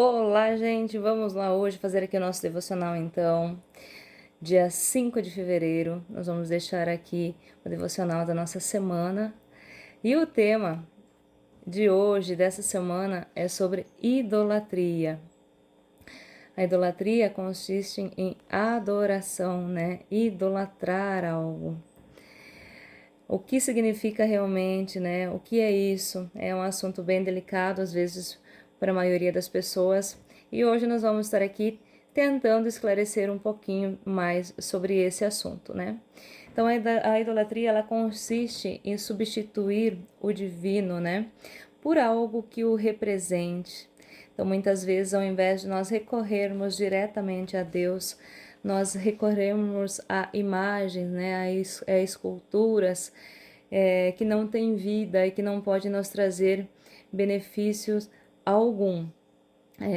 Olá, gente! Vamos lá hoje fazer aqui o nosso devocional, então. Dia 5 de fevereiro, nós vamos deixar aqui o devocional da nossa semana. E o tema de hoje, dessa semana, é sobre idolatria. A idolatria consiste em adoração, né? Idolatrar algo. O que significa realmente, né? O que é isso? É um assunto bem delicado, às vezes, para a maioria das pessoas. E hoje nós vamos estar aqui tentando esclarecer um pouquinho mais sobre esse assunto, né? Então, a idolatria, ela consiste em substituir o divino, né? Por algo que o represente. Então, muitas vezes, ao invés de nós recorrermos diretamente a Deus, nós recorremos a imagens, né, a esculturas que não têm vida e que não podem nos trazer benefícios algum.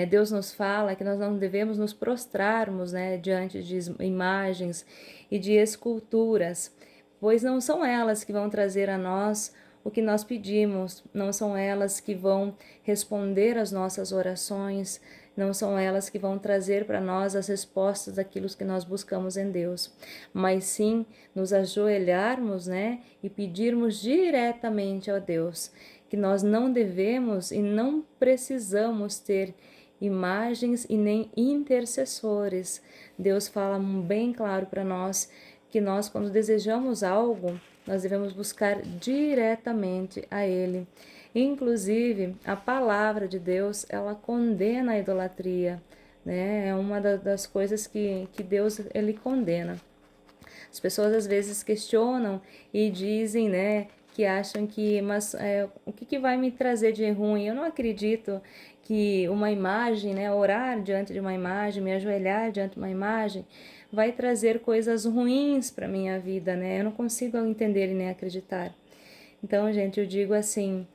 Deus nos fala que nós não devemos nos prostrarmos, né, diante de imagens e de esculturas, pois não são elas que vão trazer a nós o que nós pedimos, não são elas que vão responder às nossas orações, não são elas que vão trazer para nós as respostas daquilo que nós buscamos em Deus, mas sim nos ajoelharmos, né, e pedirmos diretamente a Deus, que nós não devemos e não precisamos ter imagens e nem intercessores. Deus fala bem claro para nós que nós, quando desejamos algo, nós devemos buscar diretamente a Ele. Inclusive, a palavra de Deus, ela condena a idolatria, né? É uma das coisas que Deus, ele condena. As pessoas às vezes questionam e dizem, né, que acham que, mas o que vai me trazer de ruim? Eu não acredito que uma imagem, né, orar diante de uma imagem, me ajoelhar diante de uma imagem, vai trazer coisas ruins para minha vida, né? Eu não consigo entender e nem acreditar. Então, gente, eu digo assim,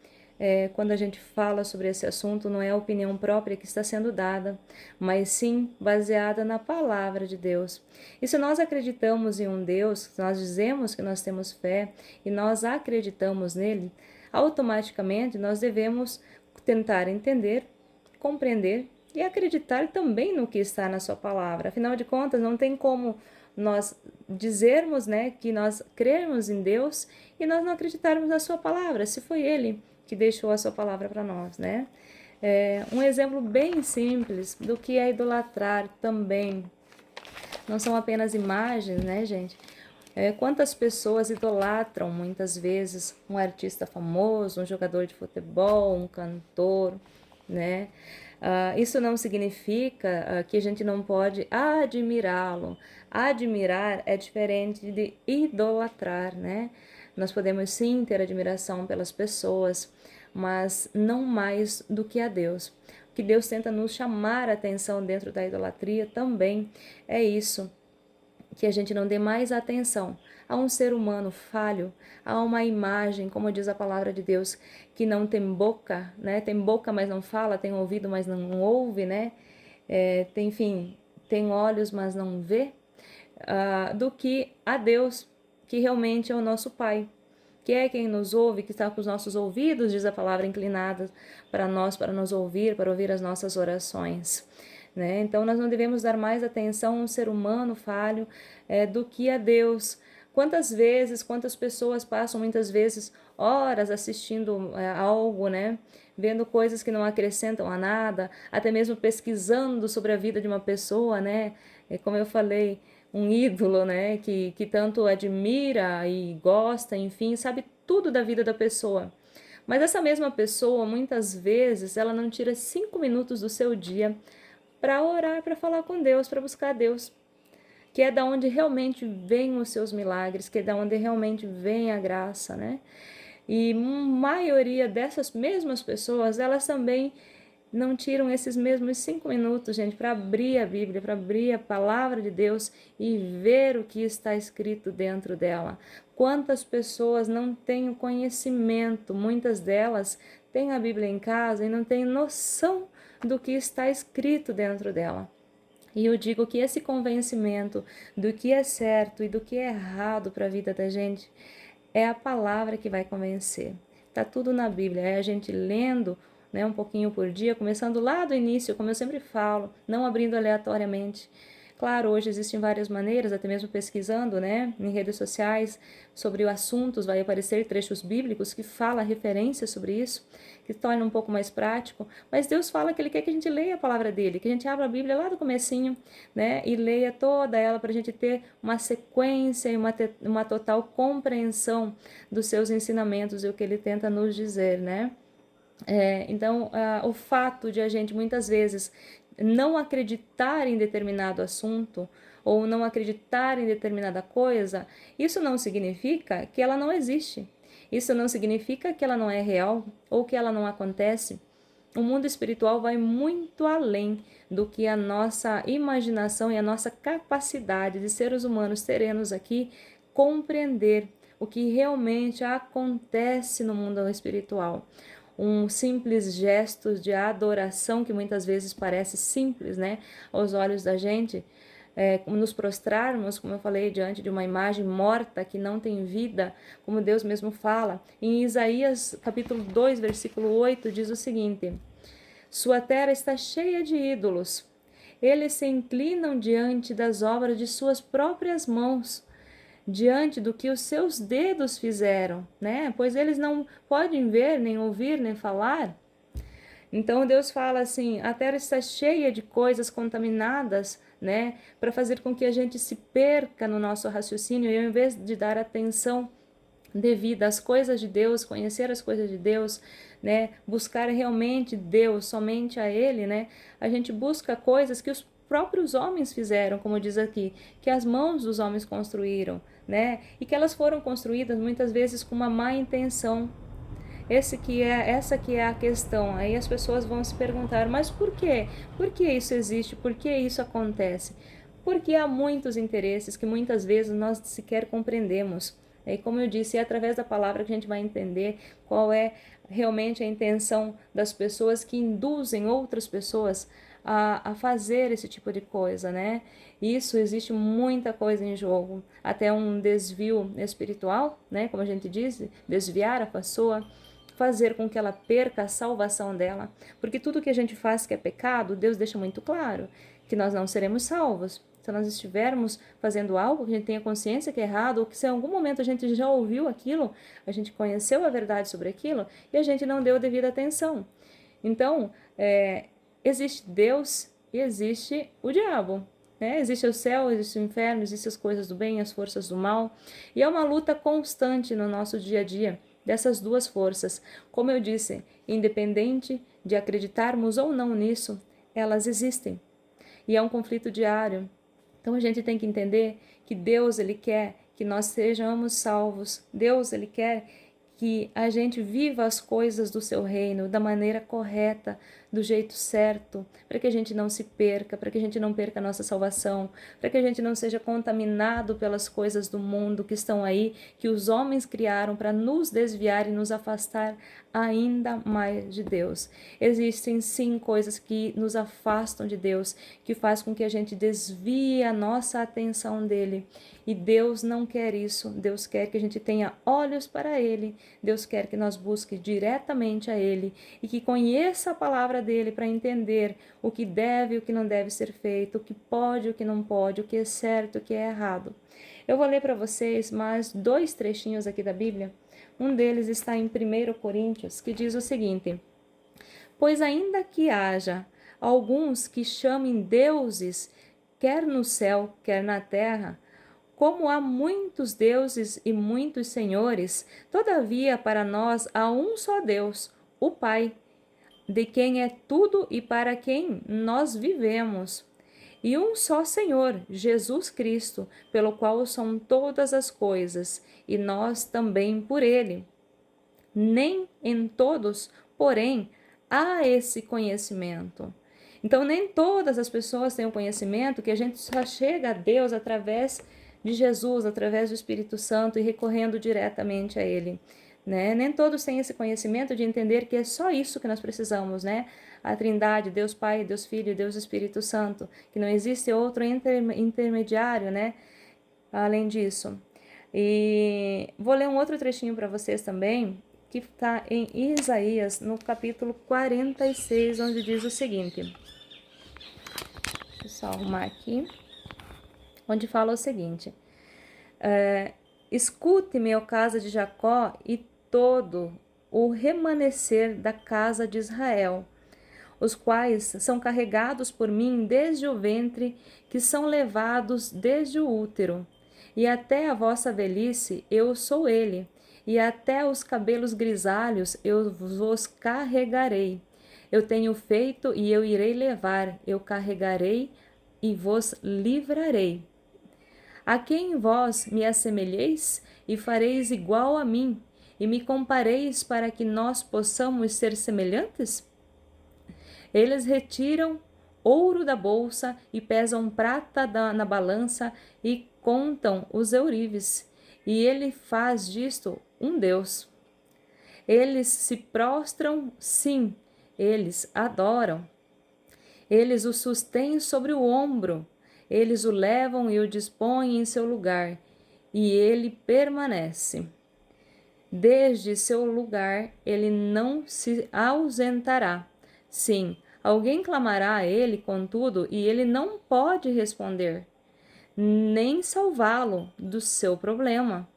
quando a gente fala sobre esse assunto, não é a opinião própria que está sendo dada, mas sim baseada na palavra de Deus. E se nós acreditamos em um Deus, se nós dizemos que nós temos fé e nós acreditamos nele, automaticamente nós devemos tentar entender, compreender e acreditar também no que está na sua palavra. Afinal de contas, não tem como nós dizermos, né, que nós cremos em Deus e nós não acreditarmos na sua palavra, se foi Ele que deixou a sua palavra para nós, né? Um exemplo bem simples do que é idolatrar também. Não são apenas imagens, né, gente? Quantas pessoas idolatram muitas vezes um artista famoso, um jogador de futebol, um cantor, né? Isso não significa que a gente não pode admirá-lo. Admirar é diferente de idolatrar, né? Nós podemos sim ter admiração pelas pessoas, mas não mais do que a Deus. O que Deus tenta nos chamar a atenção dentro da idolatria também é isso, que a gente não dê mais atenção a um ser humano falho, a uma imagem, como diz a palavra de Deus, que não tem boca, né? Tem boca, mas não fala, tem ouvido, mas não ouve, né? Enfim, tem olhos, mas não vê, do que a Deus, que realmente é o nosso Pai, que é quem nos ouve, que está com os nossos ouvidos, diz a palavra, inclinados para nós, para nos ouvir, para ouvir as nossas orações. Né? Então, nós não devemos dar mais atenção a um ser humano falho do que a Deus. Quantas vezes, quantas pessoas passam muitas vezes horas assistindo algo, né? Vendo coisas que não acrescentam a nada, até mesmo pesquisando sobre a vida de uma pessoa, né? Como eu falei, um ídolo, né? Que tanto admira e gosta, enfim, sabe tudo da vida da pessoa. Mas essa mesma pessoa, muitas vezes, ela não tira 5 minutos do seu dia para orar, para falar com Deus, para buscar Deus, que é da onde realmente vêm os seus milagres, que é da onde realmente vem a graça, né? E maioria dessas mesmas pessoas, elas também não tiram esses mesmos 5 minutos, gente, para abrir a Bíblia, para abrir a palavra de Deus e ver o que está escrito dentro dela. Quantas pessoas não têm o conhecimento, muitas delas têm a Bíblia em casa e não têm noção do que está escrito dentro dela. E eu digo que esse convencimento do que é certo e do que é errado para a vida da gente é a palavra que vai convencer. Tá tudo na Bíblia, é a gente lendo, né, um pouquinho por dia, começando lá do início, como eu sempre falo, não abrindo aleatoriamente. Claro, hoje existem várias maneiras, até mesmo pesquisando, né, em redes sociais sobre assuntos, vai aparecer trechos bíblicos que falam referências sobre isso, que torna um pouco mais prático, mas Deus fala que Ele quer que a gente leia a palavra dEle, que a gente abra a Bíblia lá do comecinho, né, e leia toda ela para a gente ter uma sequência e uma total compreensão dos seus ensinamentos e o que Ele tenta nos dizer, né. Então, o fato de a gente muitas vezes não acreditar em determinado assunto ou não acreditar em determinada coisa, isso não significa que ela não existe. Isso não significa que ela não é real ou que ela não acontece. O mundo espiritual vai muito além do que a nossa imaginação e a nossa capacidade de seres humanos terrenos aqui compreender o que realmente acontece no mundo espiritual. Um simples gesto de adoração que muitas vezes parece simples, né, aos olhos da gente, nos prostrarmos, como eu falei, diante de uma imagem morta que não tem vida, como Deus mesmo fala. Em Isaías capítulo 2, versículo 8, diz o seguinte: Sua terra está cheia de ídolos. Eles se inclinam diante das obras de suas próprias mãos, diante do que os seus dedos fizeram, né? Pois eles não podem ver, nem ouvir, nem falar. Então Deus fala assim: a terra está cheia de coisas contaminadas, né? Para fazer com que a gente se perca no nosso raciocínio e ao invés de dar atenção devida às coisas de Deus, conhecer as coisas de Deus, né? Buscar realmente Deus, somente a Ele, né? A gente busca coisas que os próprios homens fizeram, como diz aqui, que as mãos dos homens construíram, né? E que elas foram construídas muitas vezes com uma má intenção. Essa que é a questão. Aí as pessoas vão se perguntar, mas por quê? Por que isso existe? Por que isso acontece? Porque há muitos interesses que muitas vezes nós sequer compreendemos. E como eu disse, é através da palavra que a gente vai entender qual é realmente a intenção das pessoas que induzem outras pessoas a fazer esse tipo de coisa, né? Isso, existe muita coisa em jogo, até um desvio espiritual, né? Como a gente diz, desviar a pessoa, fazer com que ela perca a salvação dela, porque tudo que a gente faz que é pecado, Deus deixa muito claro que nós não seremos salvos. Se nós estivermos fazendo algo que a gente tenha consciência que é errado, ou que se em algum momento a gente já ouviu aquilo, a gente conheceu a verdade sobre aquilo e a gente não deu devida atenção. Então, existe Deus e existe o diabo. Né? Existe o céu, existe o inferno, existem as coisas do bem, as forças do mal. E é uma luta constante no nosso dia a dia dessas duas forças. Como eu disse, independente de acreditarmos ou não nisso, elas existem. E é um conflito diário. Então a gente tem que entender que Deus, Ele quer que nós sejamos salvos. Deus, Ele quer que a gente viva as coisas do seu reino da maneira correta, do jeito certo, para que a gente não se perca, para que a gente não perca a nossa salvação, para que a gente não seja contaminado pelas coisas do mundo que estão aí, que os homens criaram para nos desviar e nos afastar ainda mais de Deus. Existem sim coisas que nos afastam de Deus, que faz com que a gente desvie a nossa atenção dele. E Deus não quer isso. Deus quer que a gente tenha olhos para Ele. Deus quer que nós busquemos diretamente a Ele e que conheça a palavra dele para entender o que deve e o que não deve ser feito, o que pode e o que não pode, o que é certo e o que é errado. Eu vou ler para vocês mais dois trechinhos aqui da Bíblia. Um deles está em 1 Coríntios, que diz o seguinte: Pois ainda que haja alguns que chamem deuses, quer no céu, quer na terra, como há muitos deuses e muitos senhores, todavia para nós há um só Deus, o Pai, de quem é tudo e para quem nós vivemos. E um só Senhor, Jesus Cristo, pelo qual são todas as coisas, e nós também por ele. Nem em todos, porém, há esse conhecimento. Então, nem todas as pessoas têm o conhecimento que a gente só chega a Deus através de Jesus, através do Espírito Santo e recorrendo diretamente a Ele. Né? Nem todos têm esse conhecimento de entender que é só isso que nós precisamos, né? A Trindade, Deus Pai, Deus Filho e Deus Espírito Santo, que não existe outro intermediário, né? Além disso. E vou ler um outro trechinho para vocês também, que está em Isaías, no capítulo 46, onde diz o seguinte. Deixa eu só arrumar aqui. Onde fala o seguinte. Escute-me, ó casa de Jacó, e todo o remanescer da casa de Israel, os quais são carregados por mim desde o ventre, que são levados desde o útero. E até a vossa velhice eu sou ele, e até os cabelos grisalhos eu vos carregarei. Eu tenho feito e eu irei levar, eu carregarei e vos livrarei. A quem vós me assemelheis e fareis igual a mim, e me compareis para que nós possamos ser semelhantes? Eles retiram ouro da bolsa e pesam prata na balança e contam os eurives, e ele faz disto um Deus. Eles se prostram, sim, eles adoram. Eles o sustêm sobre o ombro, eles o levam e o dispõem em seu lugar, e ele permanece. Desde seu lugar ele não se ausentará. Sim, alguém clamará a ele, contudo, e ele não pode responder, nem salvá-lo do seu problema.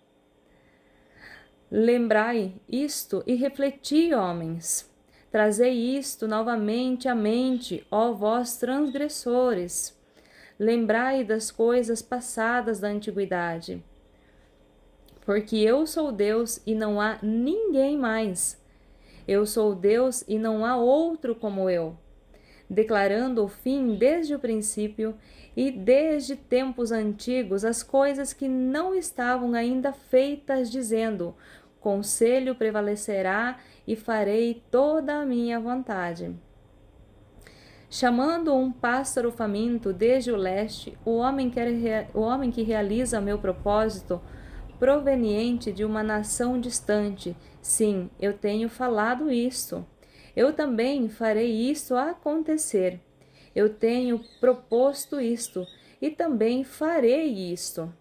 Lembrai isto e refleti, homens. Trazei isto novamente à mente, ó vós transgressores. Lembrai das coisas passadas da antiguidade. Porque eu sou Deus e não há ninguém mais. Eu sou Deus e não há outro como eu, declarando o fim desde o princípio e desde tempos antigos as coisas que não estavam ainda feitas, dizendo: conselho prevalecerá e farei toda a minha vontade. Chamando um pássaro faminto desde o leste, o homem que realiza meu propósito, proveniente de uma nação distante. Sim, eu tenho falado isto. Eu também farei isto acontecer. Eu tenho proposto isto, e também farei isto.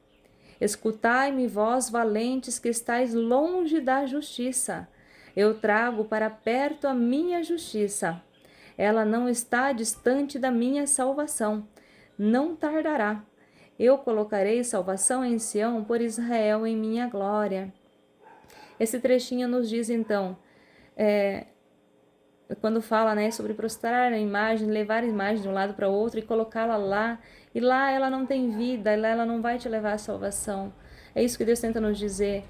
Escutai-me, vós valentes que estáis longe da justiça. Eu trago para perto a minha justiça. Ela não está distante da minha salvação. Não tardará. Eu colocarei salvação em Sião, por Israel em minha glória. Esse trechinho nos diz então, quando fala, né, sobre prostrar a imagem, levar a imagem de um lado para o outro e colocá-la lá, e lá ela não tem vida, lá ela não vai te levar à salvação. É isso que Deus tenta nos dizer.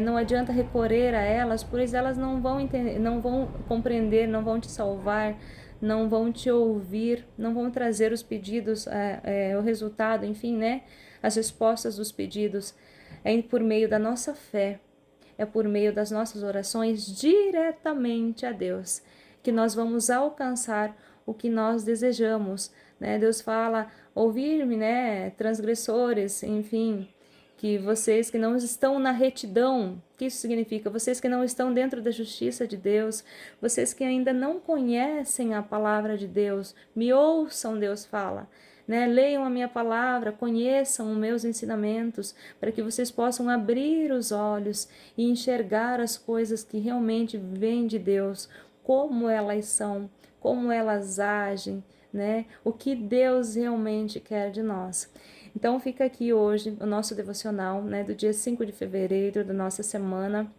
Não adianta recorrer a elas, pois elas não vão entender, não vão compreender, não vão te salvar, não vão te ouvir, não vão trazer os pedidos, o resultado, enfim, né? As respostas dos pedidos. É por meio da nossa fé, é por meio das nossas orações diretamente a Deus que nós vamos alcançar o que nós desejamos, né? Deus fala: ouvir-me, né, transgressores, enfim, que vocês que não estão na retidão, o que isso significa? Vocês que não estão dentro da justiça de Deus, vocês que ainda não conhecem a palavra de Deus, me ouçam, Deus fala. Né? Leiam a minha palavra, conheçam os meus ensinamentos, para que vocês possam abrir os olhos e enxergar as coisas que realmente vêm de Deus, como elas são, como elas agem, né? O que Deus realmente quer de nós. Então fica aqui hoje o nosso devocional, né, do dia 5 de fevereiro da nossa semana,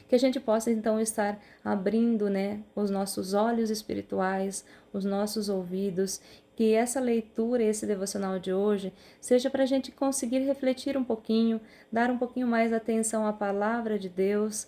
que a gente possa então estar abrindo, né, os nossos olhos espirituais, os nossos ouvidos, que essa leitura, esse devocional de hoje, seja para a gente conseguir refletir um pouquinho, dar um pouquinho mais atenção à palavra de Deus,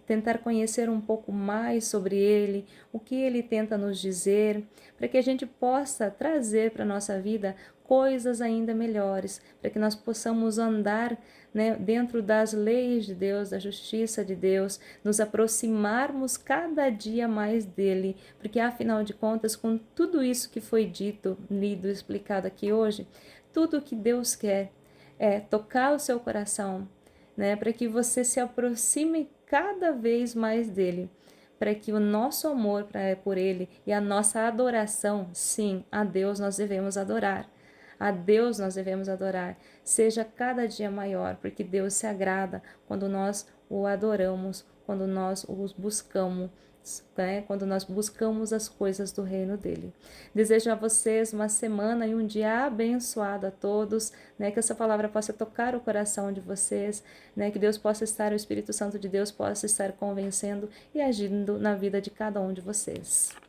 tentar conhecer um pouco mais sobre ele, o que ele tenta nos dizer, para que a gente possa trazer para a nossa vida coisas ainda melhores, para que nós possamos andar, né, dentro das leis de Deus, da justiça de Deus, nos aproximarmos cada dia mais dele, porque afinal de contas, com tudo isso que foi dito, lido, explicado aqui hoje, tudo o que Deus quer é tocar o seu coração, né, para que você se aproxime cada vez mais dele, para que o nosso amor por ele e a nossa adoração, sim, a Deus nós devemos adorar. A Deus nós devemos adorar, seja cada dia maior, porque Deus se agrada quando nós o adoramos quando nós os buscamos, né? Quando nós buscamos as coisas do reino dele. Desejo a vocês uma semana e um dia abençoado a todos, né? Que essa palavra possa tocar o coração de vocês, né? Que Deus possa estar, o Espírito Santo de Deus possa estar convencendo e agindo na vida de cada um de vocês.